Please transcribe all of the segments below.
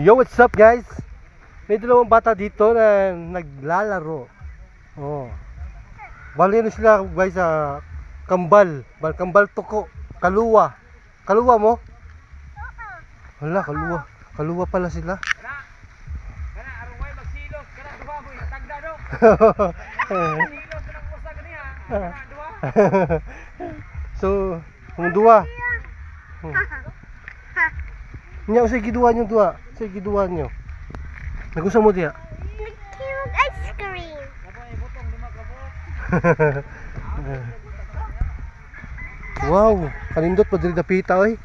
Yo, what's up guys? May dalawang bata dito na naglalaro. Oh. Bali na sila guys sa kambal. Kambal tuko. Kaluwa. Kaluwa mo? Hala, kaluwa. Kaluwa pala sila. Kana arway magsilog, kana duha mo tagda do. Silog kana usa gani ha. Kana duha. So, dua. Nya usay giduan yung dua. Usay giduan nyo. Nagusa mo diya? Cute ice cream. Wow, kanindot pa diri dapita oy.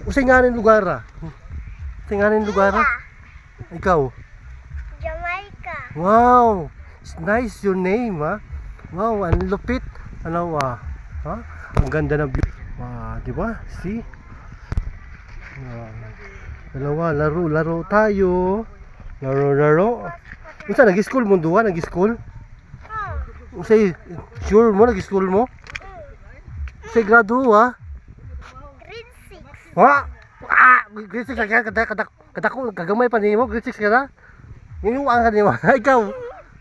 Usay nga rin lugar ah. Usay nga rin lugar ah. Ikaw? Jamaica. Wow, it's nice your name ah. Wow, ang lupit. Ano ah? Ha? Ang ganda ng view. Di ba? See? Dalawa, laro tayo. Laro. Unsa nag-school mo duwa? Nag-school? Unsay sure mo nag-school mo? Unsay grado ha? Grade 6. Ha? Grade 6 ka kadako kagamay pa nimo grade 6 ka na? Nginuang ka nimo. Ikaw.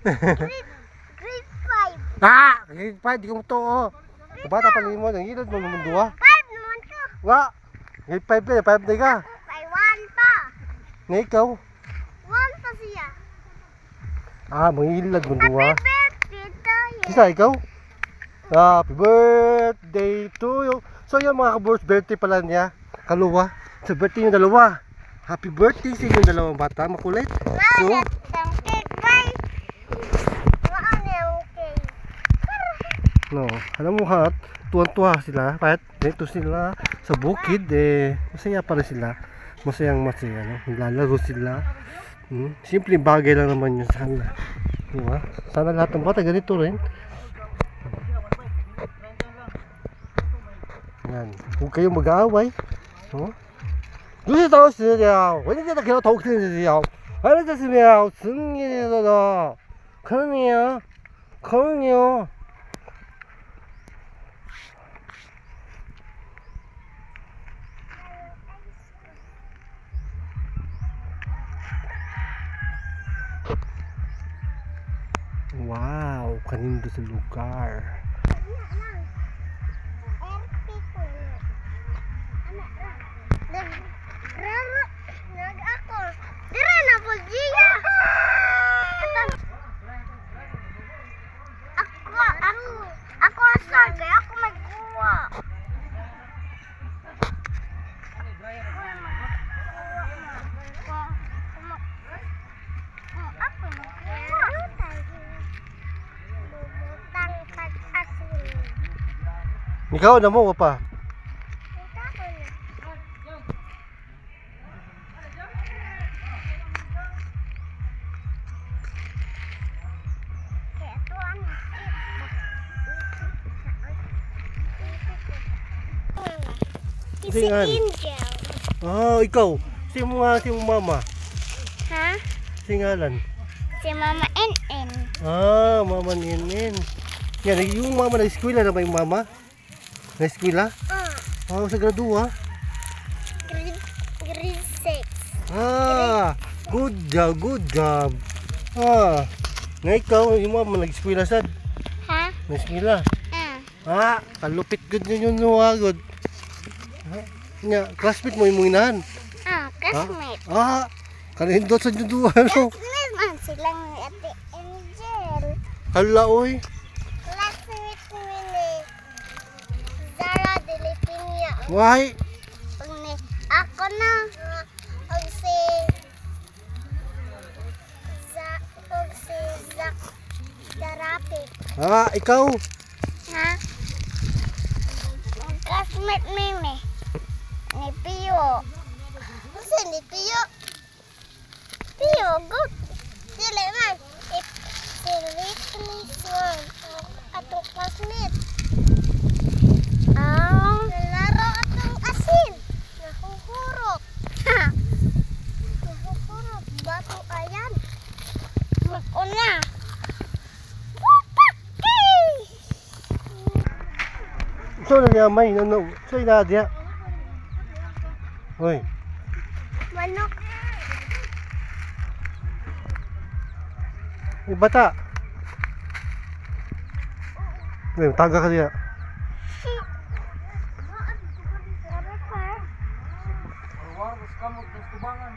Grade 5. Grade 5 di ko mo to. Bata pa nimo nangilad mo mo duwa. 5 naman ko. Wa. Grade 5 pa, 5 na ka. Ay 1 pa. Na ikaw? 1 pa siya. Mangilad mo duwa. Happy birthday to you. Isa ikaw? Happy birthday to you. So yung mga ka-birthday birthday pala niya. Kaluwa. Sa birthday yung dalawa. Happy birthday sa inyong dalawang bata. Makulit. So, Ang cake bye. Ano yung cake? no. Alam mo ha, tuwan-tuwa sila. Kahit dito sila sa bukid, masaya pa rin sila. Masayang masaya. No? Lalaro sila. Simpleng bagay lang naman yun sana. Diba? Sana lahat ng bata ganito rin. Yan. Huwag kayong mag-aaway. No? 不是当时的，我现在给我头疼的要，还是什么呀？生意的了，可能呀，可能呀。Wow, kanino sa lugar. Dira na po Gia. Ako asal kaya ako may kuha. Ikaw na mo pa. Si Angel. Ikaw. Si mo mama. Ha? Si ngalan. Si Mama NN. Mama Ninin. Yan, yung mama na eskwela na ba yung mama? Na eskwela? Sa grado Grade 6. Good job. Na ikaw, yung mama nag-eskwela sad. Ha? Na eskwela. Kalupit good yun good. Nya, classmate mo yung inahan. Classmate. Kanindot sa juduan no. Classmate man silang Ate Angel. Hala oy. Classmate ko ni Zara de Lipinia. Why? Ako na. Og si Zach Darapit. Ikaw? Ha? Ang classmate ni Pio. Kasi ni Pio. Pio, good. Dili man. Si Little one. Atong classmate. Nalaro atong asin. Nahuhurot. Nahuhurot. Bato ayan. Mag-una. So na niya may so na dia. Hoy. Manok. May bata. Ngayon, taga ka niya. Warwas kamot ng tubangan.